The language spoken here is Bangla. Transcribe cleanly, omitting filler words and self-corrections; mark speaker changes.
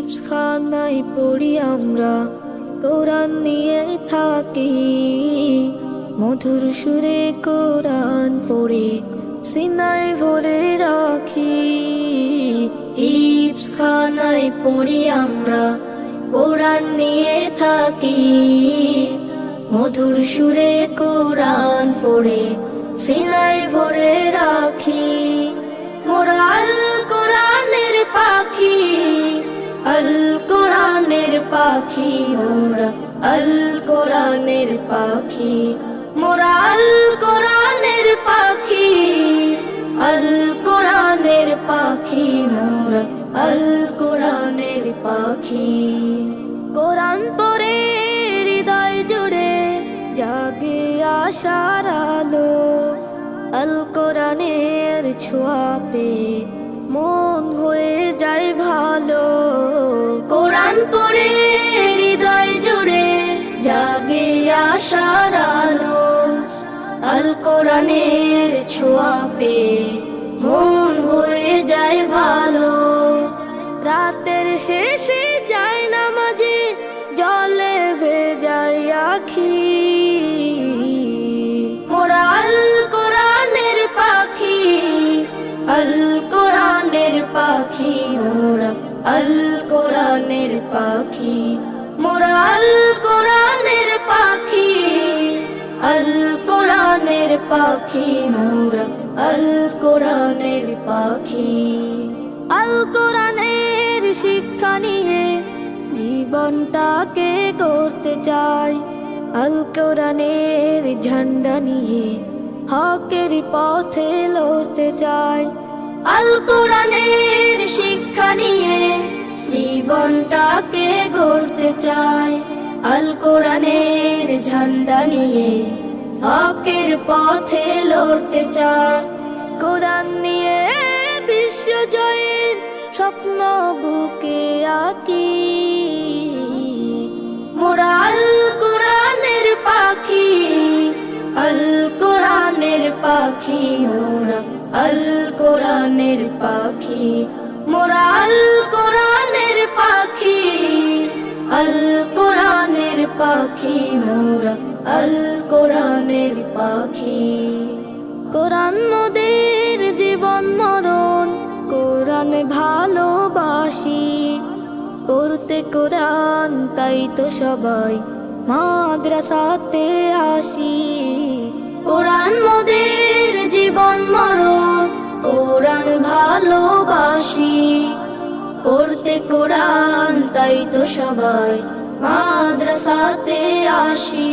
Speaker 1: হিফজখানায় পড়ি আমরা, কোরআন নিয়ে থাকি। মধুর সুরে কোরআন পড়ে সিনায় ভরে রাখি। হিফজখানায় পড়ি আমরা, কোরআন নিয়ে থাকি। মধুর সুরে কোরআন পড়ে সিনায় ভরে রাখি। মোরা আল কোরআনের পাখি, আল কোরআনের পাখি মোরা, আল কোরআনের পাখি মোরা, আল কোরআনের পাখি, আল কোরআনের পাখি মোরা, আল কোরআনের পাখি। কোরআন পড়ে হৃদয় জুড়ে জাগে আশার আলো, আল কোরআনের ছোঁয়া পেয়ে মন হয়ে যায় ভালো। কোরআন পড়ে হৃদয় জুড়ে জাগে আশার আলো, আল কোরআনের ছোঁয়া পেয়ে মন হয়ে যায় ভালো। রাতের শেষে যায় নামাজে জলে ভেজায় আখি। মোরা আল কোরআনের পাখি, আল কোরআনের পাখি মোরা, আল কোরআনের পাখি মোরা, আল কোরআনের পাখি, আল কোরআনের পাখি মোরা, আল কোরআনের পাখি। আল কোরআনের শিক্ষা নিয়ে জীবনটাকে করতে চাই, আল কোরআনের ঝান্ডা নিয়ে হকের পথে লড়তে চাই। আল কোরআনের শিক্ষা নিয়ে জীবনটাকে গড়তে চাই, আল কোরআনের ঝান্ডা নিয়ে হকের পথে লড়তে চাই। কোরআন নিয়ে বিশ্ব জয়ের স্বপ্ন বুকে আঁকি। মোরা আল কোরআনের পাখি, আল কোরআনের পাখি মোরা, আল কোরআনের পাখি মোরা, আল কোরআনের পাখি, আল কোরআনের পাখি মোরা, আল কোরআনের পাখি। কোরআন মোদের জীবন মরণ, কোরআন ভালোবাসি। পড়তে কোরআন তাই তো সবাই মাদ্রাসাতে আসি। কোরআন মোদের জীবন মরণ, কোরআন ভালোবাসি। পড়তে কোরআন তাই তো সবাই মাদ্রাসাতে আসি।